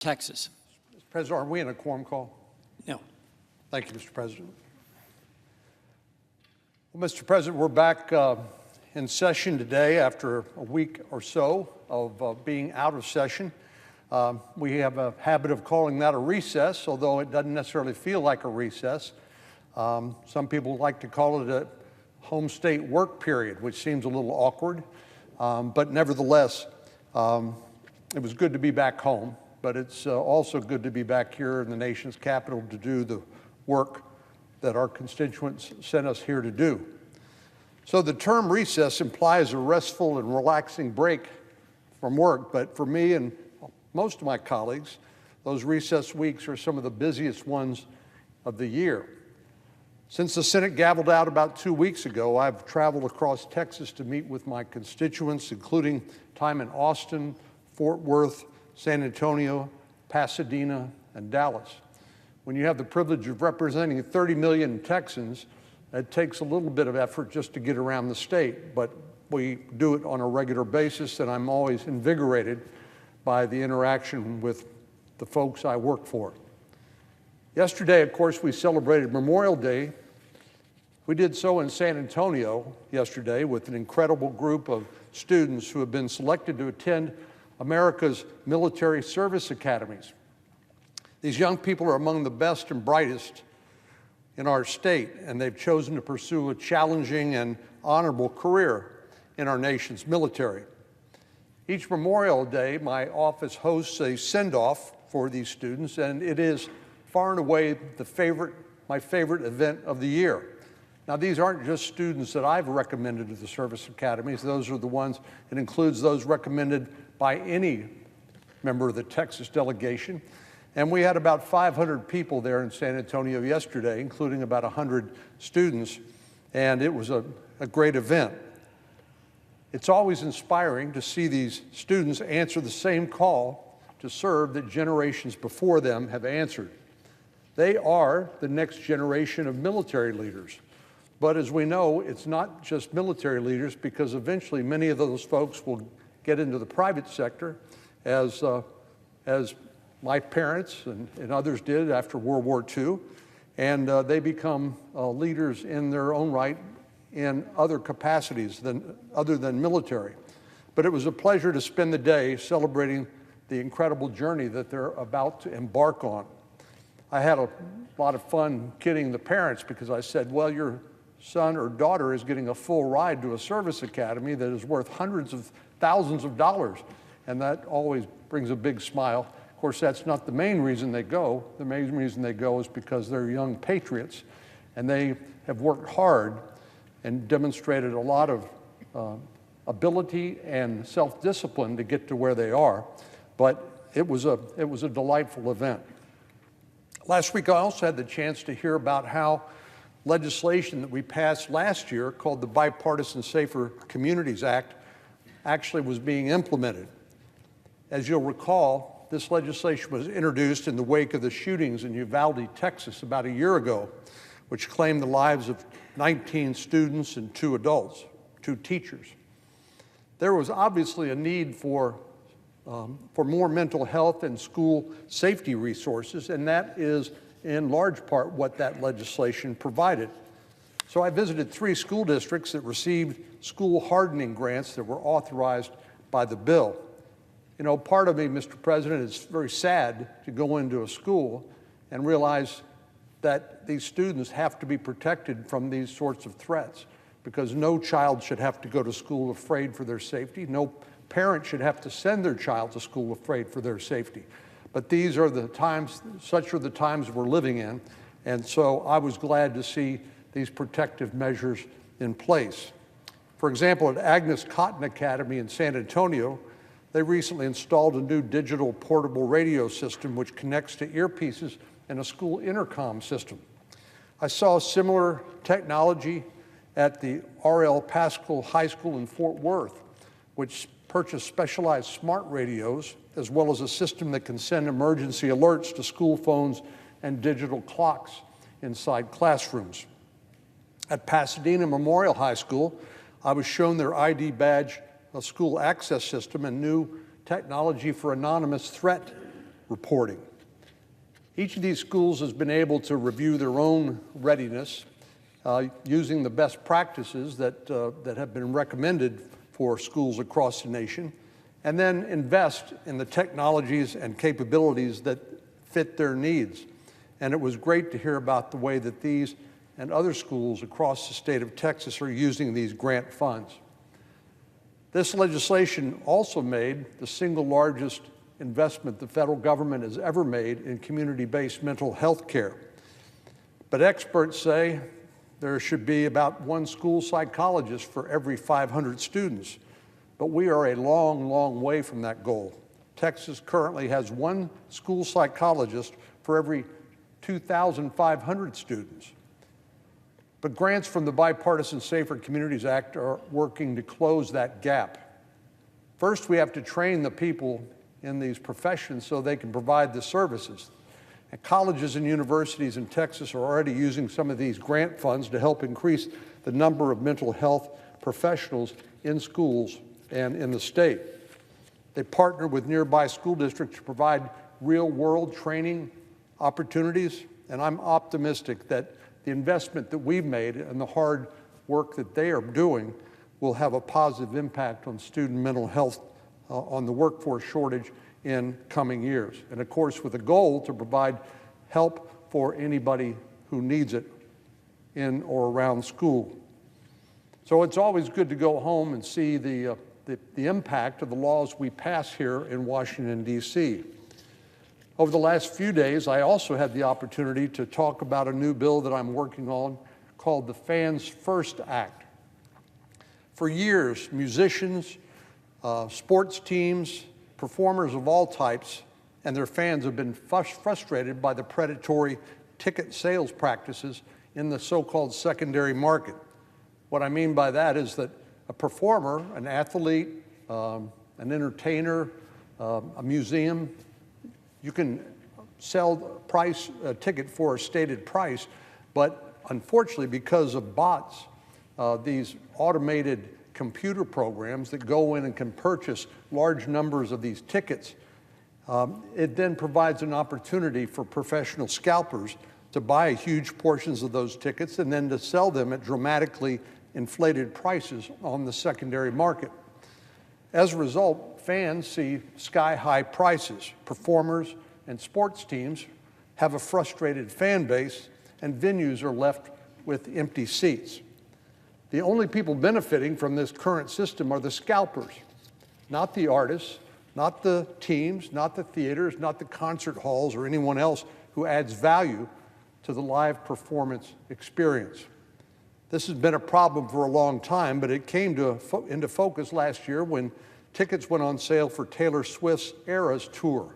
Texas. Mr. President, are we in a quorum call? No. Thank you, Mr. President. Well, Mr. President, we're back in session today after a week or so of being out of session. We have a habit of calling that a recess, although it doesn't necessarily feel like a recess. Some people like to call it a home state work period, which seems a little awkward. But nevertheless, it was good to be back home, but it's also good to be back here in the nation's capital to do the work that our constituents sent us here to do. So the term recess implies a restful and relaxing break from work, but for me and most of my colleagues, those recess weeks are some of the busiest ones of the year. Since the Senate gavelled out about 2 weeks ago, I've traveled across Texas to meet with my constituents, including time in Austin, Fort Worth, San Antonio, Pasadena, and Dallas. When you have the privilege of representing 30 million Texans, it takes a little bit of effort just to get around the state, but we do it on a regular basis, and I'm always invigorated by the interaction with the folks I work for. Yesterday, of course, we celebrated Memorial Day. We did so in San Antonio yesterday with an incredible group of students who have been selected to attend America's military service academies. These young people are among the best and brightest in our state, and they've chosen to pursue a challenging and honorable career in our nation's military. Each Memorial Day, my office hosts a send-off for these students, and it is far and away my favorite event of the year. Now, these aren't just students that I've recommended to the service academies. Those are the ones, it includes those recommended by any member of the Texas delegation. And we had about 500 people there in San Antonio yesterday, including about 100 students, and it was a great event. It's always inspiring to see these students answer the same call to serve that generations before them have answered. They are the next generation of military leaders. But as we know, it's not just military leaders, because eventually many of those folks will get into the private sector, as my parents and others did after World War II, and they become leaders in their own right in other capacities other than military. But it was a pleasure to spend the day celebrating the incredible journey that they're about to embark on. I had a lot of fun kidding the parents, because I said, well, your son or daughter is getting a full ride to a service academy that is worth hundreds of thousands of dollars, and that always brings a big smile. Of course, that's not the main reason they go. The main reason they go is because they're young patriots, and they have worked hard and demonstrated a lot of ability and self-discipline to get to where they are. But it was a delightful event. Last week, I also had the chance to hear about how legislation that we passed last year, called the Bipartisan Safer Communities Act, actually was being implemented. As you'll recall, this legislation was introduced in the wake of the shootings in Uvalde, Texas, about a year ago, which claimed the lives of 19 students and 2 adults, 2 teachers. There was obviously a need for more mental health and school safety resources, and that is in large part what that legislation provided. So I visited 3 school districts that received school hardening grants that were authorized by the bill. You know, part of me, Mr. President, is very sad to go into a school and realize that these students have to be protected from these sorts of threats, because no child should have to go to school afraid for their safety. No parent should have to send their child to school afraid for their safety. But these are the times, such are the times we're living in, and so I was glad to see these protective measures in place. For example, at Agnes Cotton Academy in San Antonio, they recently installed a new digital portable radio system which connects to earpieces and a school intercom system. I saw similar technology at the R.L. Pascal High School in Fort Worth, which purchased specialized smart radios, as well as a system that can send emergency alerts to school phones and digital clocks inside classrooms. At Pasadena Memorial High School, I was shown their ID badge, a school access system, and new technology for anonymous threat reporting. Each of these schools has been able to review their own readiness using the best practices that have been recommended for schools across the nation, and then invest in the technologies and capabilities that fit their needs. And it was great to hear about the way that these and other schools across the state of Texas are using these grant funds. This legislation also made the single largest investment the federal government has ever made in community-based mental health care. But experts say there should be about one school psychologist for every 500 students. But we are a long, long way from that goal. Texas currently has one school psychologist for every 2,500 students. But grants from the Bipartisan Safer Communities Act are working to close that gap. First, we have to train the people in these professions so they can provide the services. And colleges and universities in Texas are already using some of these grant funds to help increase the number of mental health professionals in schools and in the state. They partner with nearby school districts to provide real-world training opportunities, and I'm optimistic that the investment that we've made and the hard work that they are doing will have a positive impact on student mental health, on the workforce shortage in coming years. And of course, with a goal to provide help for anybody who needs it in or around school. So it's always good to go home and see the impact of the laws we pass here in Washington, D.C. Over the last few days, I also had the opportunity to talk about a new bill that I'm working on called the Fans First Act. For years, musicians, sports teams, performers of all types, and their fans have been frustrated by the predatory ticket sales practices in the so-called secondary market. What I mean by that is that a performer, an athlete, an entertainer, a museum, you can sell a ticket for a stated price, but unfortunately, because of bots, these automated computer programs that go in and can purchase large numbers of these tickets, it then provides an opportunity for professional scalpers to buy huge portions of those tickets and then to sell them at dramatically inflated prices on the secondary market. As a result, fans see sky-high prices. Performers and sports teams have a frustrated fan base, and venues are left with empty seats. The only people benefiting from this current system are the scalpers, not the artists, not the teams, not the theaters, not the concert halls, or anyone else who adds value to the live performance experience. This has been a problem for a long time, but it came into focus last year when tickets went on sale for Taylor Swift's Eras tour.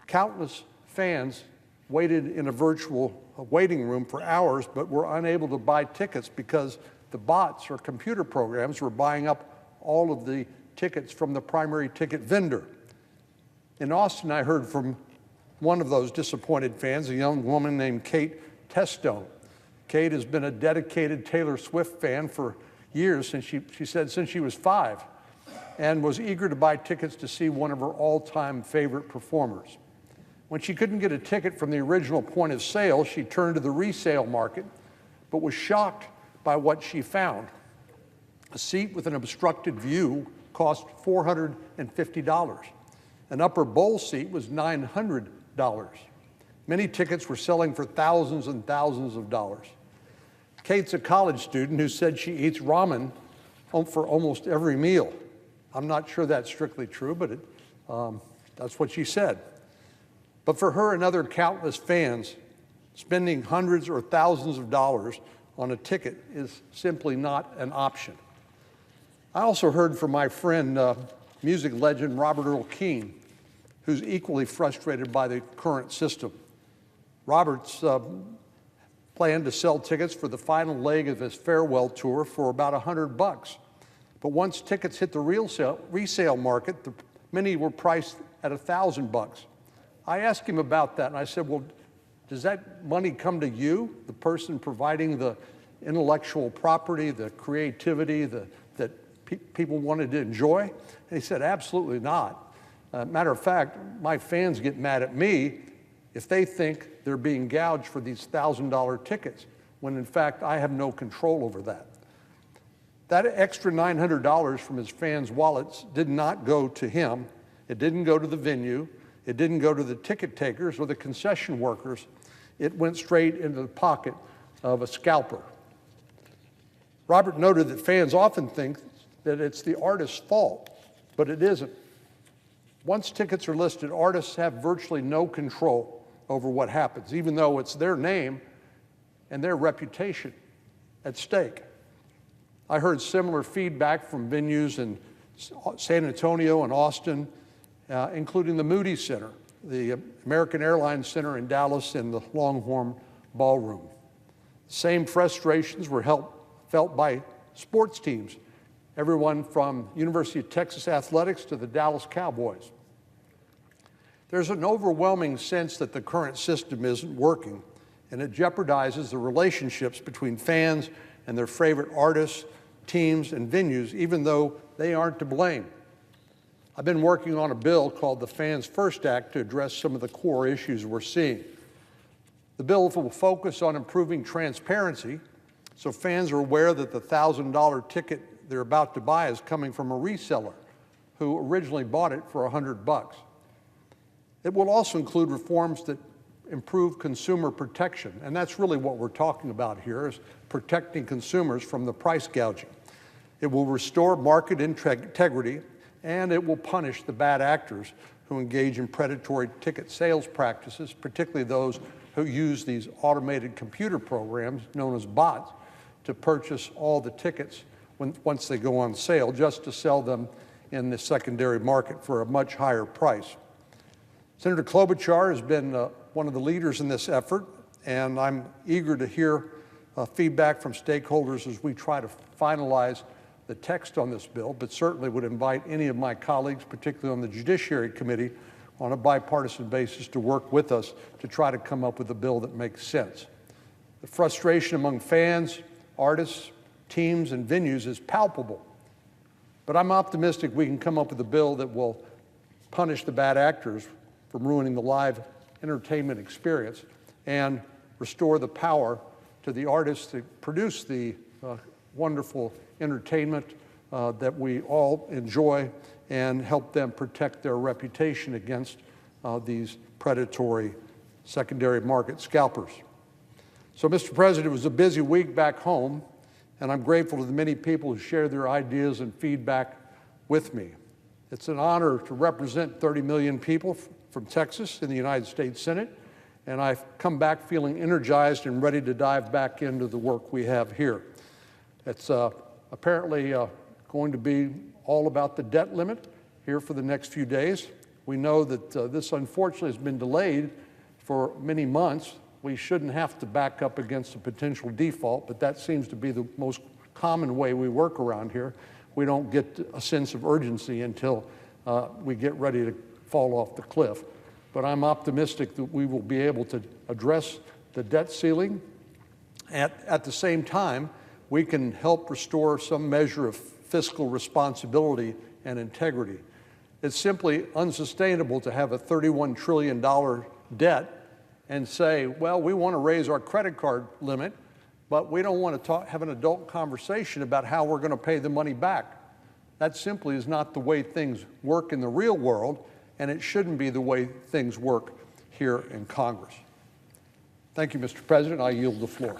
Countless fans waited in a virtual waiting room for hours, but were unable to buy tickets because the bots or computer programs were buying up all of the tickets from the primary ticket vendor. In Austin, I heard from one of those disappointed fans, a young woman named Kate Testone. Kate has been a dedicated Taylor Swift fan for years, since she said since she was 5, and was eager to buy tickets to see one of her all-time favorite performers. When she couldn't get a ticket from the original point of sale, she turned to the resale market, but was shocked by what she found. A seat with an obstructed view cost $450. An upper bowl seat was $900. Many tickets were selling for thousands and thousands of dollars. Kate's a college student who said she eats ramen for almost every meal. I'm not sure that's strictly true, but that's what she said. But for her and other countless fans, spending hundreds or thousands of dollars on a ticket is simply not an option. I also heard from my friend, music legend Robert Earl Keen, who's equally frustrated by the current system. Robert's planned to sell tickets for the final leg of his farewell tour for about $100. But once tickets hit the resale market, many were priced at $1,000. I asked him about that, and I said, well, does that money come to you, the person providing the intellectual property, the creativity that people wanted to enjoy? And he said, absolutely not. Matter of fact, my fans get mad at me if they think they're being gouged for these $1,000 tickets, when in fact I have no control over that. That extra $900 from his fans' wallets did not go to him. It didn't go to the venue. It didn't go to the ticket takers or the concession workers. It went straight into the pocket of a scalper. Robert noted that fans often think that it's the artist's fault, but it isn't. Once tickets are listed, artists have virtually no control over what happens, even though it's their name and their reputation at stake. I heard similar feedback from venues in San Antonio and Austin, including the Moody Center, the American Airlines Center in Dallas, and the Longhorn Ballroom. Same frustrations were felt by sports teams, everyone from University of Texas Athletics to the Dallas Cowboys. There's an overwhelming sense that the current system isn't working, and it jeopardizes the relationships between fans and their favorite artists, teams, and venues, even though they aren't to blame. I've been working on a bill called the Fans First Act to address some of the core issues we're seeing. The bill will focus on improving transparency so fans are aware that the $1,000 ticket they're about to buy is coming from a reseller who originally bought it for $100. It will also include reforms that improve consumer protection, and that's really what we're talking about here, is protecting consumers from the price gouging. It will restore market integrity, and it will punish the bad actors who engage in predatory ticket sales practices, particularly those who use these automated computer programs known as bots to purchase all the tickets once they go on sale, just to sell them in the secondary market for a much higher price. Senator Klobuchar has been one of the leaders in this effort, and I'm eager to hear feedback from stakeholders as we try to finalize the text on this bill, but certainly would invite any of my colleagues, particularly on the Judiciary Committee, on a bipartisan basis to work with us to try to come up with a bill that makes sense. The frustration among fans, artists, teams, and venues is palpable, but I'm optimistic we can come up with a bill that will punish the bad actors from ruining the live entertainment experience and restore the power to the artists that produce the wonderful entertainment that we all enjoy, and help them protect their reputation against these predatory secondary market scalpers. So, Mr. President, it was a busy week back home, and I'm grateful to the many people who shared their ideas and feedback with me. It's an honor to represent 30 million people from Texas in the United States Senate, and I've come back feeling energized and ready to dive back into the work we have here. It's apparently going to be all about the debt limit here for the next few days. We know that this unfortunately has been delayed for many months. We shouldn't have to back up against a potential default, but that seems to be the most common way we work around here. We don't get a sense of urgency until we get ready to fall off the cliff. But I'm optimistic that we will be able to address the debt ceiling. At the same time, we can help restore some measure of fiscal responsibility and integrity. It's simply unsustainable to have a $31 trillion debt and say, well, we want to raise our credit card limit, but we don't want to have an adult conversation about how we're going to pay the money back. That simply is not the way things work in the real world, and it shouldn't be the way things work here in Congress. Thank you, Mr. President. I yield the floor.